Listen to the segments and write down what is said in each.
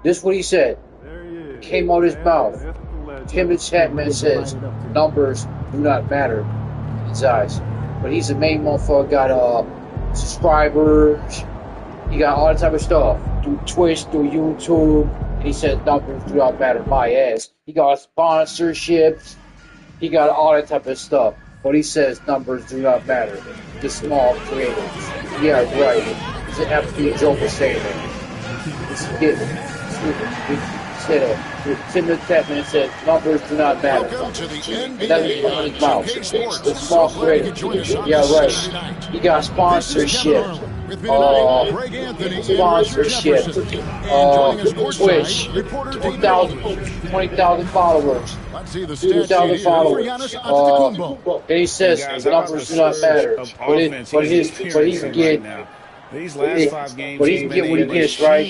This is what he said. Came out his mouth. Tim and Tatman says numbers do not matter in his eyes. But he's the main motherfucker, got subscribers, he got all that type of stuff. Through Twitch, through YouTube, and he says numbers do not matter my ass. He got sponsorships, he got all that type of stuff. But he says numbers do not matter. The small creators. Yeah, right. It's an absolute joke of saying that. It's a kid. Tim and Tatman said numbers do not matter. That's what his mouth. The small creators. Yeah, right. He got sponsorship. Twitch, 20,000 followers. 2,000 followers. And he says numbers do not matter. But he can get. These last 5 games, but he can get what he gets, right?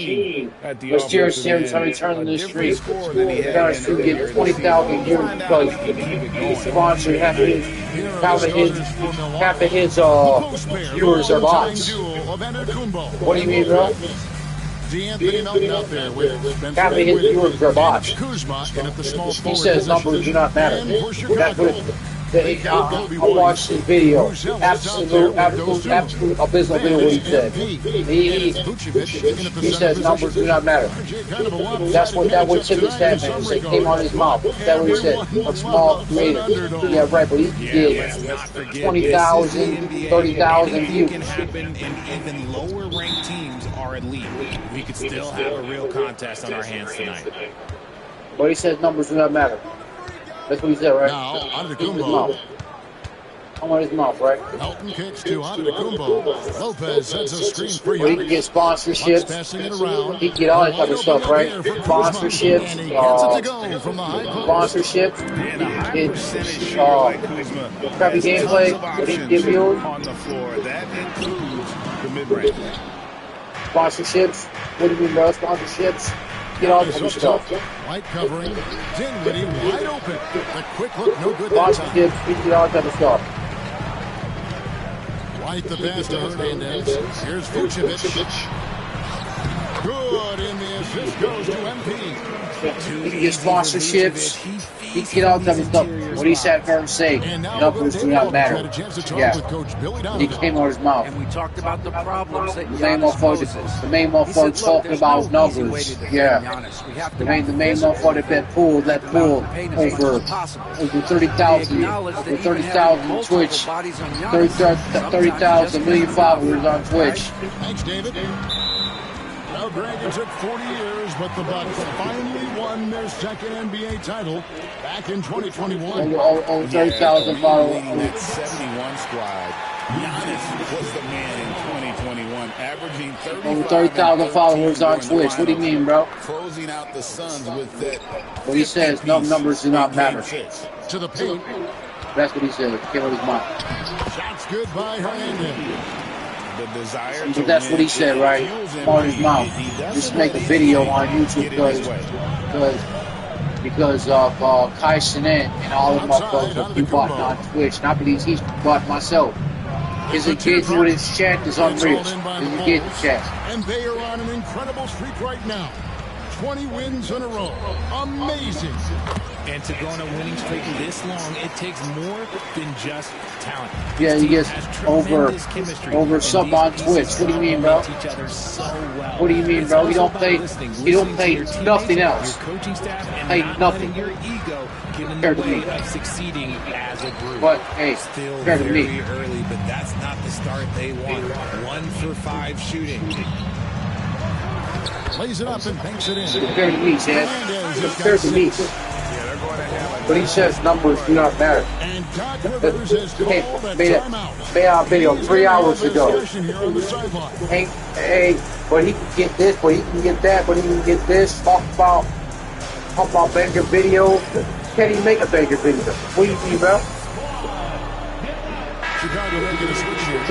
Let's cheers to him time he turned in the street. He got to get 20,000 viewers because he sponsored half of his viewers are bots. What do you mean, bro? Half of his viewers are bots. He says numbers do not matter. That's what I watched his video. Absolute abysmal video what he said. He says numbers do not matter. That's what Tim and Tatman said. Came out of his mouth. That's what he said. A small creator. Yeah, right, but he did 20,000, 30,000 views. And even lower ranked teams are elite. We could still have a real contest on our hands tonight. But he says numbers do not matter. That's what he said, right? Now, Antetokounmpo. I want his mouth, right? Elton kicks to Antetokounmpo. Lopez sets a screen for He can get sponsorships. He can get all that type of stuff, right? Sponsorships. Crappy gameplay. He can give you on the floor. That includes the mid-range. Sponsorships. What do you mean, bro? Sponsorships. Get all this stuff. White covering. Dinwiddie wide open. The quick look, no good. Sponsorships. We get all that of stuff. White the pass to Hernandez. Here's Vucevic. Good, and the assist goes to MP. He can get sponsorships. He can get all that stuff. What he sat there and say, numbers do not matter. Yeah. He came out of his mouth. And we talked about the problems that the main motherfucker talking about numbers. Yeah. The main motherfucker that pulled over 30,000 on Twitch. 30,000 million followers on Twitch. Thanks, David. Now, Greg, it took 40 years, but the Bucks finally won their second NBA title back in 2021. Over 30,000 followers. That 71 squad. Giannis was the man in 2021, averaging 30,000 followers on Twitch. What do you mean, bro? Closing out the Suns with that. What he says, no numbers do not matter. To the paint. That's what he said. Came out of his mouth. Shots good by Hernandez. But that's what he said, right? On his mouth. Just make a video on YouTube because of Kai Cenat and all of my folks that he bought on Twitch. And I believe he's bought myself. His engagement with his chat is unreal. His engagement chat. And they are on an incredible streak right now. 20 wins in a row. Amazing. And to go on a winning streak this long, it takes more than just talent. Yeah, he gets over sub on Twitch. What do you mean, bro? What do you mean, bro? He don't play nothing else. Play nothing. Compared to me. Succeeding as a group. But hey, compared to me. Early, but that's not the start they want. 1 for 5 shooting. Plays it up and banks it in. Compared to me, Chad. Compared to me. But he says numbers do not matter. And Doc Rivers has called a timeout. Made our video 3 hours ago. Hey, but he can get this, but he can get that, but he can get this. Talk about banger video. Can he make a banger video? What do you mean, bro? Chicago making a switch here.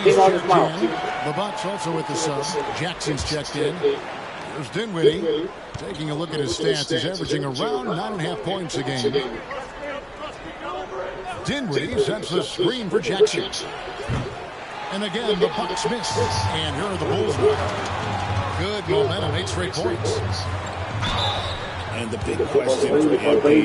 Get on his mouth. The Bucks also with the sub. Jackson's checked in. There's Dinwiddie. Taking a look at his stats, he's averaging around 9.5 points a game. Dinwiddie sets the screen for Jackson. And again, the Bucks miss. And here are the Bulls. Good with momentum, 8 straight points. And the big question for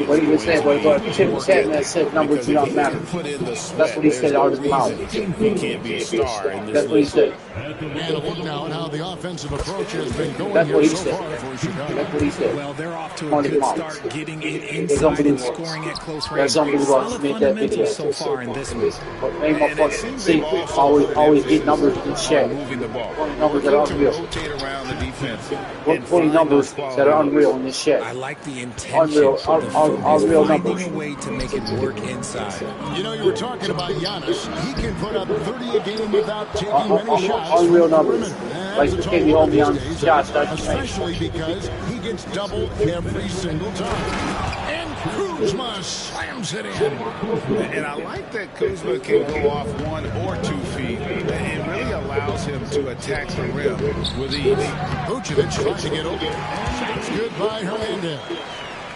what he was saying, what Tim Tatman said, numbers do not matter. That's what he said out of his mouth. He can't be a star in this That's what he said. And a look now at how the offensive approach has been going That's what here he so said. far for Chicago. That's what he said. Well, they're off to a good start, getting it inside and scoring at close range. There's somebody who wants to make that video so far in this one. But main motherfuckers, see, always get numbers in check. Moving the ball. 20 numbers that are unreal. Rotate around the defense. 20 numbers that are unreal in this check. I like the intention. Unreal numbers. Finding a way to make it work inside. You know, you were talking about Giannis. He can put up 30 a game without taking many shots. Unreal numbers. Like you can't be holding on shots. Especially because he gets doubled every single time. And Kuzma slams it in. And I like that Kuzma can go off 1 or 2 feet. It really allows him to attack the rim with ease. Vucevic tries to get open. It's good by Hernandez.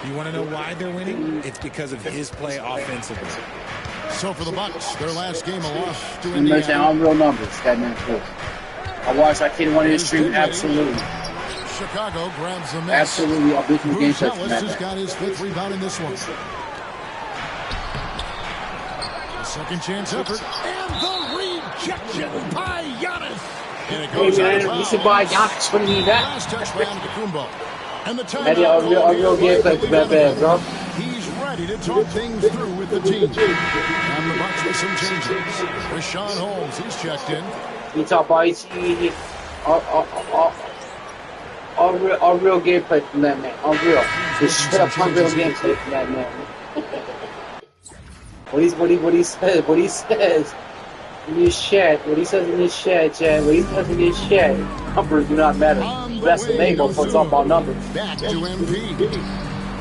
You want to know why they're winning? It's because of his play offensively. So for the Bucks, their last game a loss to You mentioned Indiana. unreal numbers, that man. I watched that kid one of his stream. Absolutely. Chicago grabs the miss. Absolutely. I'll be from the game Bruce section. Ellis has got his 5th rebound in this one. A second chance effort. And the rejection by Giannis. And it Hey goes out of man, you bounds. should buy Giannis. What do you need that? Last touch by Antetokounmpo. And the That timeout. unreal gameplay for that bad, bro. He's ready to talk things through with the team. And the Bucks with some changes. Rashawn Holmes, he's checked in. You talk about unreal gameplay from that man. Unreal. Just straight up unreal gameplay from that man. What he says in his chat, what he says in his chat, numbers do not matter. That's the name of what's talking about numbers. Back to MP.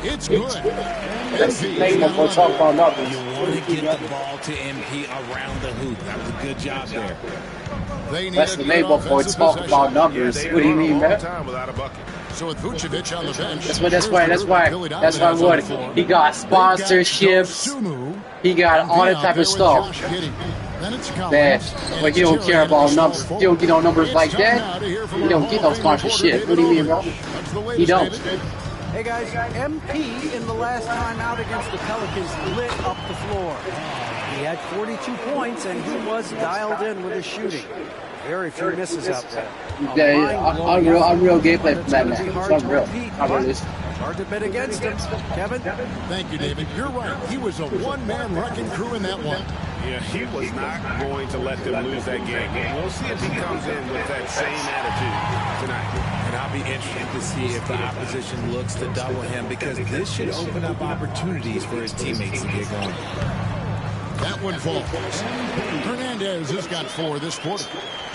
It's good. That's the name of what's talking about numbers. You want to get the ball to MP around the hoop. That was a good job there. That's the name of what's talking about numbers. What do you mean, man? So with Vucevic on the bench. That's why what? He got sponsorships. He got all that type of stuff. Man, but you don't care about numbers. You don't get no numbers like that. You don't get no sponsorship. What do you mean, bro? You don't. Hey guys, MP in the last time out against the Pelicans lit up the floor. He had 42 points and he was dialed in with his shooting. Very few misses out there. Unreal gameplay from that man. It's unreal. Hard to bet against him. Kevin? Thank you, David. You're right. He was a one-man wrecking crew in that one. Yeah, he was not going to let them lose that game. We'll see if he comes in with that same attitude tonight. And I'll be interested to see if the opposition looks to double him because this should open up opportunities for his teammates to get going. That one falls. Hernandez has got 4 this quarter.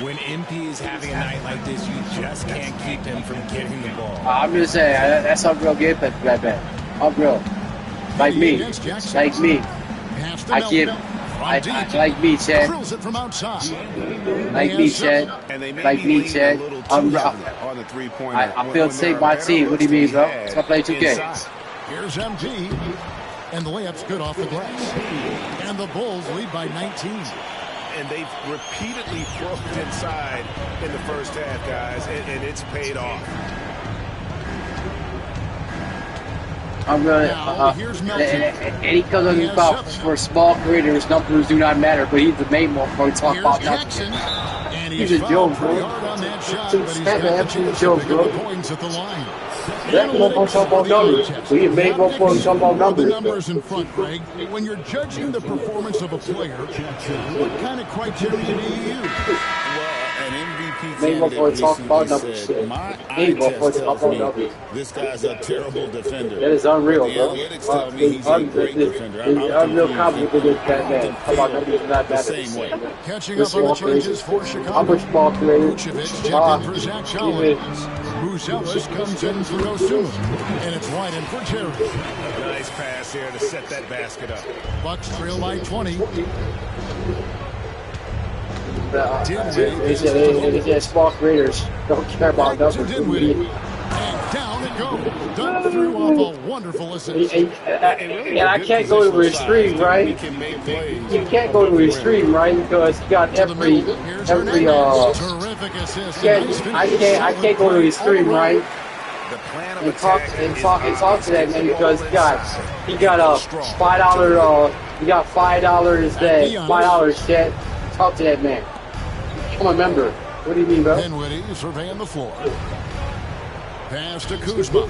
When MP is having a night like this, you just can't keep him from getting the ball. I'm just saying, that's unreal gameplay from that man. Unreal. Like me. Like me. I like me, Chad. Drills it from outside. Like me, Chad. Like me, Chad. I feel safe by team. What do you mean, bro? Let's go play 2K. Here's MP. And the layup's good off the glass. And the Bulls lead by 19. And they've repeatedly broken inside in the first half, guys, and it's paid off. I'm gonna, and he comes on about for small creators, numbers do not matter, but he's the main one for talk about numbers. He's a joke, bro. He's a joke, bro. That one for talk about numbers. We made one for talk about numbers. Numbers in front, Greg. When you're judging the performance of a player, what kind of criteria do you use? An MVP Name one for talk about numbers. Name one for talk about numbers. This guy's a terrible defender. That is unreal, bro. Analytics tell me he's a great defender. It's unreal confidence against that man. How about numbers not matter? Catching up on the changes for Chicago. How much ball created? Vucevic checked in for Zach Collins. Bruce Ellis comes in for Osuma. And it's wide in for Terry. Nice pass here to set that basket up. Bucks trail by 20. It's small creators. Don't care about numbers. And down it goes. Done through off a wonderful assist. And I can't go to his stream, right? You can't go to his stream, right? Because he got every Terrific assist. I can't go to his stream, right? And talk to that man because he got a $5 he got $5 that $5 chat. Talk to that man. Become a member. What do you mean, bro? Dinwiddie surveying the floor. Pass to Kuzma.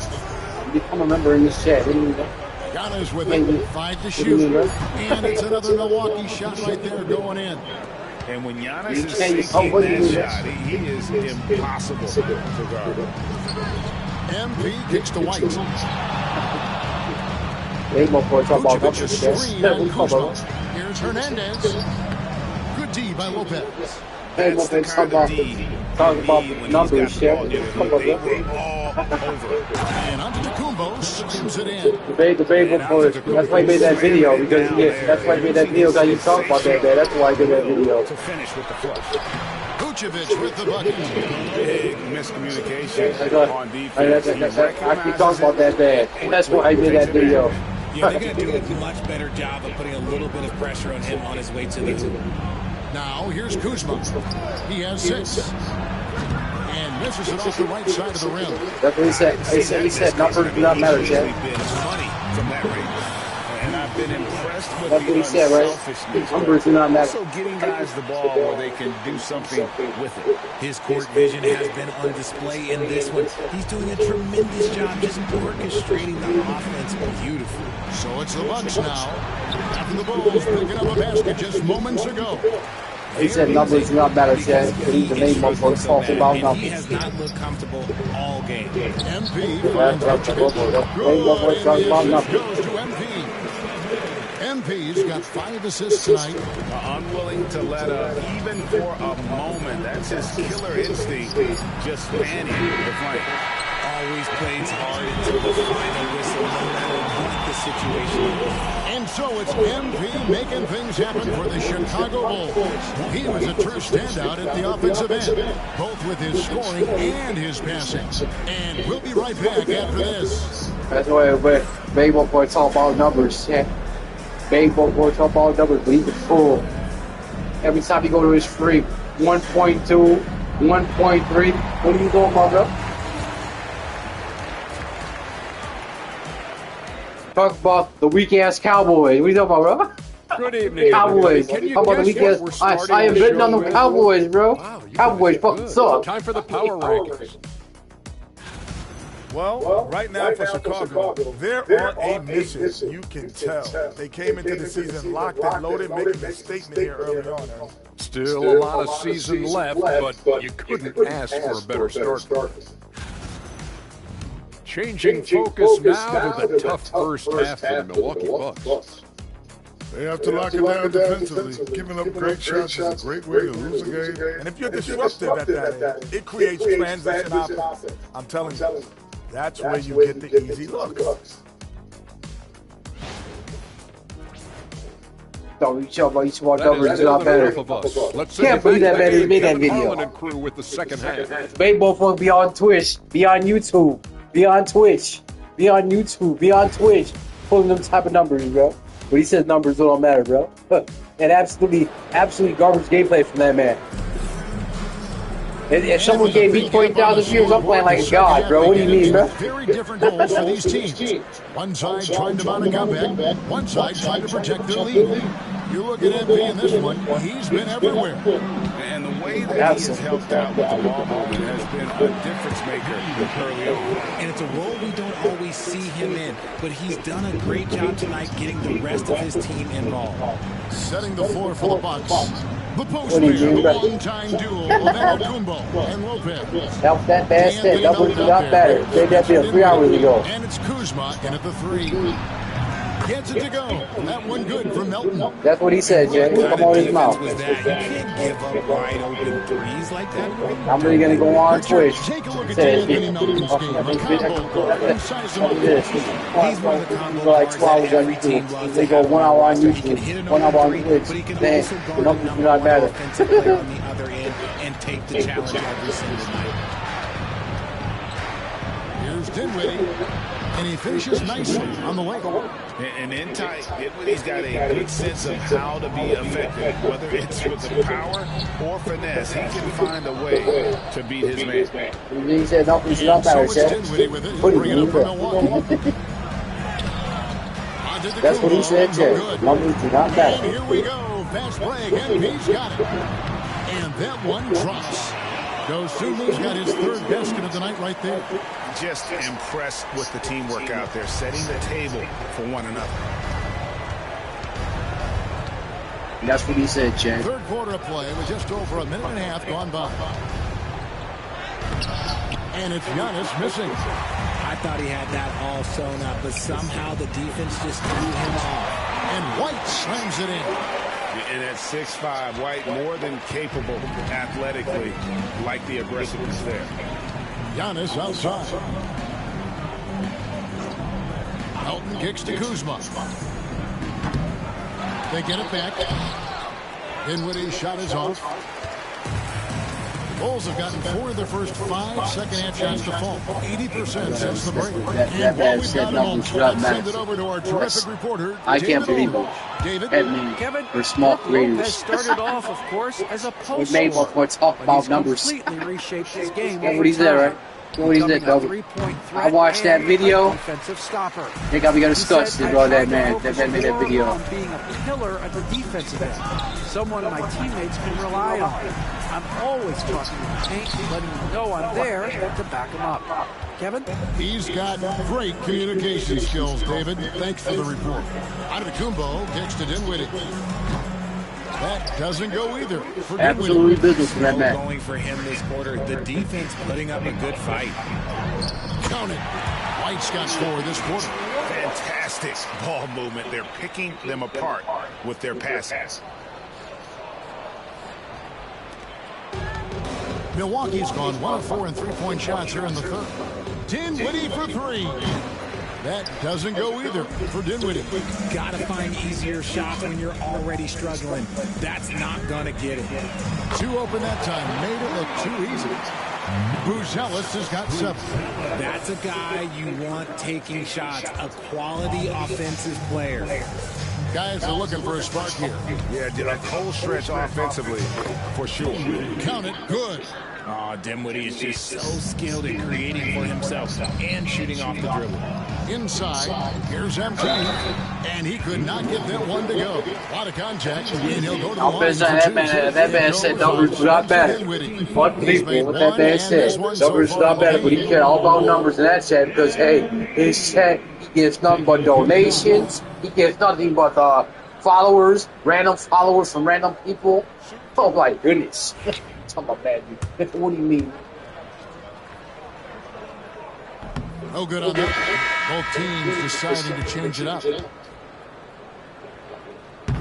Become a member in this chat. What do you mean, bro? Giannis with it. 5 to shoot. And it's another Milwaukee shot right there going in. And when Giannis is sinking that shot, he is impossible to guard. MP kicks to White. Vucevic is screen on Kuzma. Here's Hernandez. Good D by Lopez. That's the kind of D talk about numbers, yeah. And onto Tacumbo, skims it in. That's why he made that video, because that's why he made that video, because you talk about that, man. That's why I did that video. To finish with the flush. Vucevic with the bucket. Big miscommunication on defense. I keep talking about that, man. That's why I did that video. Yeah, they're going to do a much better job of putting a little bit of pressure on him on his way to the hoop. Now here's Kuzma. He has 6. And misses it off the right side of the rim. That's what he said. He said numbers do not matter, Chad. From that range. And I've been impressed with that's what he said, right? Numbers do not matter. Also getting guys the ball where they can do something with it. His court vision has been on display in this one. He's doing a tremendous job just orchestrating the offense beautifully. So it's the Bucks now. After the Bulls picking up a basket just moments ago. He said numbers do not matter, Chad. He's the main motherfucker talking about numbers. He has not looked comfortable all game. MP finds Vucevic. Goes to MP. MP's got 5 assists tonight. Unwilling to let up, even for a moment. That's his killer instinct. Just manning the flank. Always plays hard until the final whistle, no matter what the situation is. And so it's MP making things happen for the Chicago Bulls. He was a true standout at the offensive end, both with his scoring and his passing. And we'll be right back after this. That's why baseball boy talk about numbers. Yeah. Baseball boy talk about numbers, but he's a fool. Every time you go to his free, 1.2, 1.3. What are you doing, bro? Talk about the weak-ass Cowboys. What are you talking about, bro? Good evening, Cowboys. Can you How about the guess weak-ass? what we're starting I am the betting show on the with? Cowboys, bro. Wow, you Cowboys guys are fucking good. suck. Time for the power rankings. Well, right now for Chicago, they're on a mission. You can tell. They came into the season locked and loaded, making a statement here early on. Still a lot of season left, but you couldn't ask for a better start. Changing focus now to the tough first half for the Milwaukee Bucks. They have to lock it down defensively. Giving up great shots is a great way to lose a game. And if you're disruptive at that end, it creates transition offense. I'm telling you, that's where you get the easy looks. You talk about numbers, not better. Can't believe that man made that video. And crew with the second half. Baseball folk be on Twitch, be on YouTube, be on Twitch, be on YouTube, be on Twitch, pulling them type of numbers, bro. But he says numbers don't matter, bro. And absolutely garbage gameplay from that man. If someone gave me 20,000 views, I'm playing like a god, bro. What do you mean, bro? Very different goals for these teams. One side trying to mount a comeback, one side trying to protect their lead. You look at MP in this one, he's been everywhere. And the way that he has helped out with the ball movement has been a difference maker early on. And it's a role we don't always see him in, but he's done a great job tonight getting the rest of his team involved. Setting the floor for the Bucks. The postman, the long-time duel of Antetokounmpo and Lopez. Help that bastard. Numbers do not matter. They got there 3 hours ago. And it's Kuzma in at the 3. Gets it to go. That one good for Melton. That's what he said, Jay. Come on his mouth. Was that? You can't give up wide open threes like that. I'm really going to go on Twitch. Take a look at Anthony Melton's game. A combo guard inside the He's one of the combo like guards 2 hours that on every team YouTube. loves They to go have 1 hour on He can hit YouTube, it 1 on hour on three, Twitch. but he can Then also guard the the numbers do number not one matter. offensive player on the other end and take the challenge every single night. Here's Dinwiddie. And he finishes nicely on the leg. And in tight, he's got a good sense of how to be effective. Whether it's with the power or finesse, he can find a way to beat his man. He said, no, he's not better, Dinwiddie with it. He'll bring it up for Milwaukee. That's what he said, Jay. Numbers do not matter. And here we go. Fast break, and he's got it. And that one drops. Dosunmu's got his third basket of the night right there. Just impressed with the teamwork out there, setting the table for one another. And that's what he said, Jay. Third quarter of play with just over a minute and a half gone by. And it's Giannis missing. I thought he had that all sewn up, but somehow the defense just threw him off. And White slams it in. And at 6'5", White more than capable athletically, like the aggressiveness there. Giannis outside. Elton kicks to Kuzma. They get it back. Dinwiddie's shot is off. Bulls have gotten 4 of their first 5 second-half shots to fall. 80% since the break. That man said nothing should not Send it matter. over to our terrific reporter, I can't believe it. David. Kevin, We're small Lopez creators. started off, of course, as a post We made more talk but about he's numbers. completely reshaped his game. That's what he said, right? What he said, Double. I watched that video. Defensive stopper. They got me He disgusted, said, bro. "I That tried man to focus made that more video. on being a pillar at the defensive end, someone my teammates can rely on. I'm always talking in the paint, letting them know I'm there to back them up." Kevin? He's got great communication skills, David. Thanks for the report. Antetokounmpo kicks to Dinwiddie. That doesn't go either for Dinwiddie. Absolutely business for that man. Going for him this quarter. The defense putting up a good fight. Count it. White's got 4 this quarter. Fantastic ball movement. They're picking them apart with their passes. Milwaukee's gone 1 of 4 in three-point shots here in the third. Dinwiddie for 3. That doesn't go either for Dinwiddie. Got to find easier shots when you're already struggling. That's not going to get it. 2 open that time. Made it look too easy. Buzelis has got 7. That's a guy you want taking shots, a quality offensive player. Guys are looking for a spark here. Yeah, a cold stretch offensively, for sure. Count it. Good. Oh, Dinwiddie is just so skilled at creating for himself and shooting off the dribble. Inside, here's MT, and he could not get that one to go. A lot of contact, and he'll go to the line. That man said numbers do not matter. Fuck people, what that man said. Numbers do not matter, but he cared all about numbers in that chat because, hey, his chat, he gets nothing but donations. He gets nothing but followers, random followers from random people. Oh, my goodness. Talking about bad dude. What do you mean? No good on that. Both teams deciding to change it up.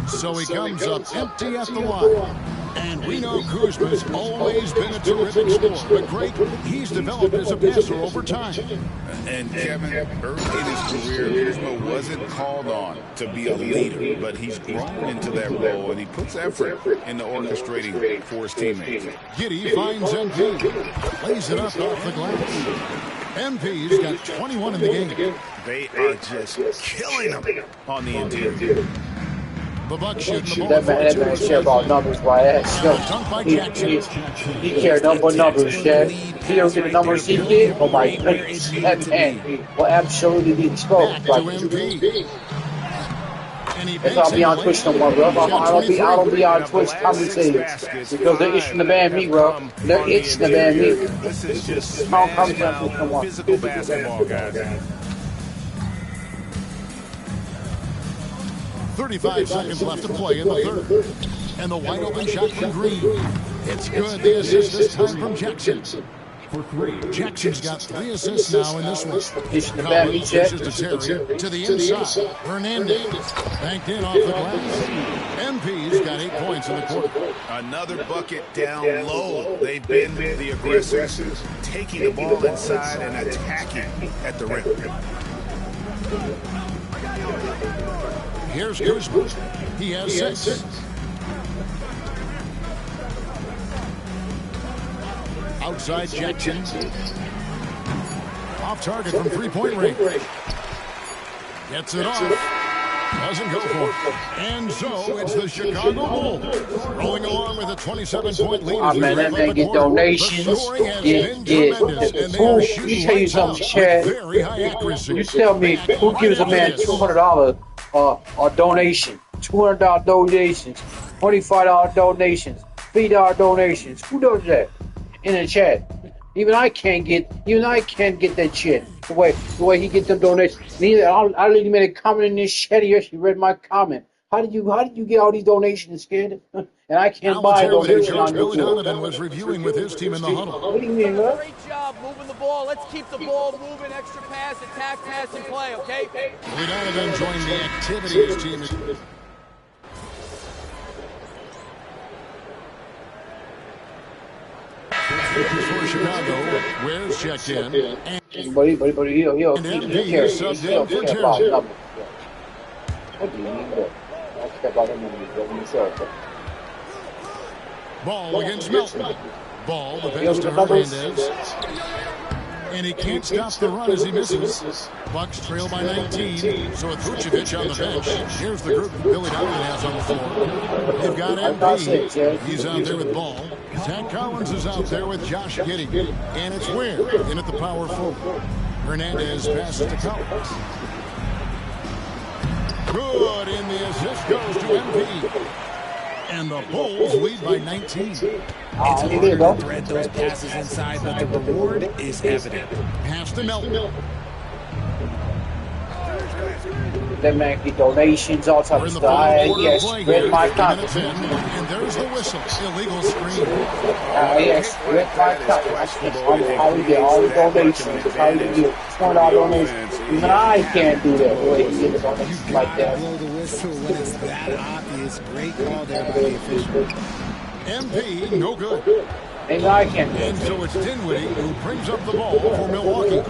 So he comes up empty at the line. And we know Kuzma's always been a terrific scorer, but great, he's developed as a passer over time. And Kevin, early in his career, Kuzma wasn't called on to be a leader, but he's grown into that role, and he puts effort into orchestrating for his teammates. Giddey finds MP, lays it up off the glass. MP's got 21 in the game. They are just killing him on the interior. The Bucks shooting the ball. That man care about numbers, by ass. He cared nothing but numbers, Chad. He don't get the numbers he get. Oh my goodness, that man will absolutely be exposed. Back to MP. That's why I'll be on Twitch no more, bro. I don't be on Twitch commentating because they're itching to ban me, bro. They're itching to ban me. This is just Physical basketball, guys. 35 seconds left to play in the third. And the wide open shot from Green. It's good. The assist this time from Jackson. Jackson's got 3 assists now in this one. Conley pushes to Terry to the inside. Hernandez banked in off the glass. MP's got 8 points in the quarter. Another bucket down low. They've been the aggressors, taking the ball inside and attacking at the rim. Here's Kuzma. He has 6. Outside Jackson. Off target from three-point range. Gets it off. Doesn't go for it. And so it's the Chicago Bulls rolling along with a 27-point lead. Oh man, that man get donations. The scoring has been tremendous, and they are shooting lights out with very high accuracy. You tell me who gives a man $200 donation, $200 donations, $25 donations, $3 donations? Who does that in the chat? Even I can't get that shit. The way he get them donations. Neither I literally made a comment in this chat. He actually read my comment. How did you get all these donations, kid? And I can't buy donations on Billy Donovan was reviewing with his team in the huddle. What do you mean, man? Great job moving the ball. Let's keep the ball moving. Extra pass, attack, pass, and play. Okay. Billy Donovan joined the activities team. For Chicago, where's checked in. And But he'll MP subbed in for Terry. What do you mean? I care about him. Ball against Melton. Ball, the pass to Hernandez. And he can't stop the run as he misses. Bucks trail by 19. So with Vucevic on the bench, here's the group that Billy Donovan has on the floor. They've got MP. He's out there with Ball. Zach Collins is out there with Josh Giddey. And it's Ware in at the power forward. Hernandez passes to Collins. Good, and the assist goes to MP. And the Bulls lead by 19. It's harder to thread those passes inside, but the reward is evident. Pass to Melton. That man get donations, all types of stuff. Yes, read my comment. And there's the whistle. Illegal screen. Yes, read my comment. How we get all the donations. How we get $20 donations. Even I can't do that the way he gets donations like that. Blow the whistle when it's that obvious. Great call there by the official. MP, no good. Even I can't do And that. so it's Dinwiddie who brings up the ball for Milwaukee.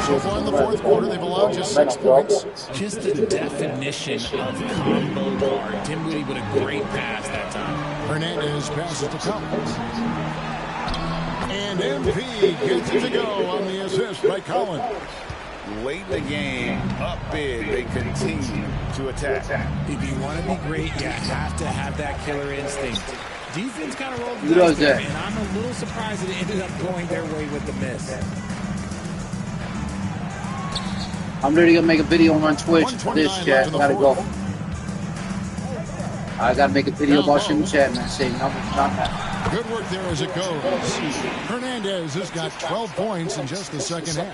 So far in the fourth quarter, they've allowed just 6 points. Just the definition of combo guard. Dinwiddie with a great pass that time. Hernandez passes to Collins. And MP gets it to go on the assist by Collins. Late in the game, up big, they continue to attack. If you want to be great, you have to have that killer instinct. Defense kind of rolled the Who does dice there, that? and I'm a little surprised that it ended up going their way with the miss. I'm literally gonna make a video on Twitch for this chat. I gotta go. I gotta make a video about Shimmy Chat, man. Say numbers not that. Good work there as it goes. Hernandez has got 12 points in just the second half.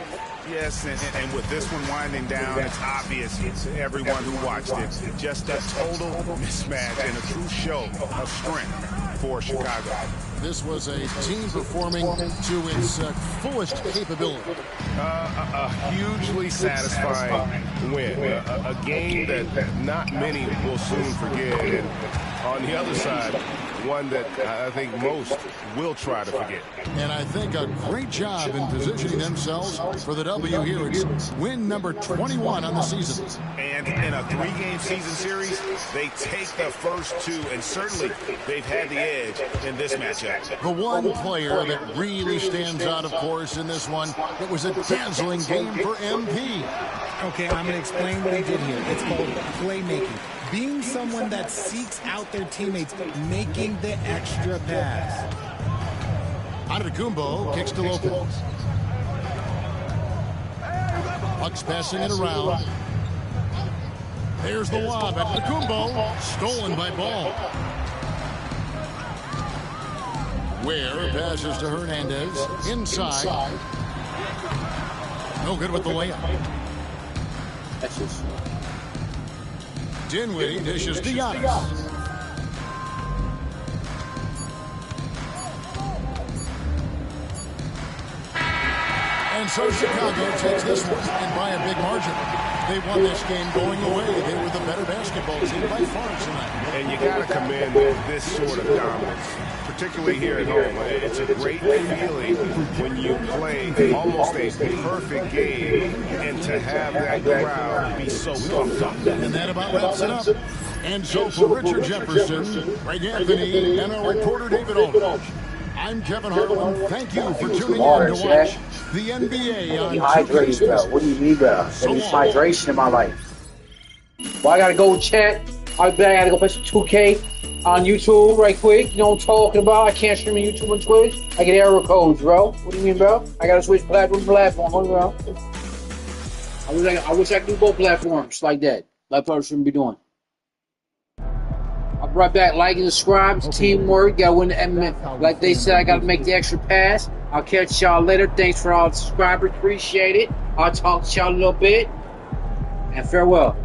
Yes, and with this one winding down, it's obvious to everyone who watched it. Just a total mismatch and a true show of strength for Chicago. This was a team performing to its fullest capability. A hugely satisfying win. A game that not many will soon forget. And on the other side, one that I think most will try to forget. And I think a great job in positioning themselves for the W here. It's win number 21 on the season. And in a 3-game season series, they take the first 2, and certainly they've had the edge in this matchup. The one player that really stands out, of course, in this one, it was a dazzling game for MP. Okay, I'm going to explain what he did here. It's called playmaking. Being someone that seeks out their teammates, making the extra pass. Antetokounmpo kicks to Lopez. Bucks passing it around. There's the lob at Antetokounmpo, stolen by Ball. Ware passes to Hernandez, inside. No good with the layup. That's just. Dinwiddie dishes to Giannis. And so Chicago takes this one, and by a big margin. They won this game going away. They were the better basketball team by far tonight. And you got to commend this sort of dominance, particularly here at home. It's a great feeling when you play almost a perfect game and to have that crowd be so pumped up. And that about wraps it up. And so for Richard Jefferson, Greg Anthony, and our reporter David Aldridge, I'm Kevin Harlan. Thank you for tuning Water, in to watch the NBA on 2K Dehydrated, bro. What do you mean, bro? So There's hydration in my life. Well, I gotta go chat. I gotta go play some 2K on YouTube right quick. You know what I'm talking about? I can't stream on YouTube and Twitch. I get error codes, bro. What do you mean, bro? I gotta switch platform, bro. I wish I could do both platforms like that. Like I shouldn't be doing. I'll be right back. Like and subscribe. It's teamwork. Gotta win the MMA. Like they said, I gotta make the extra pass. I'll catch y'all later. Thanks for all the subscribers. Appreciate it. I'll talk to y'all a little bit. And farewell.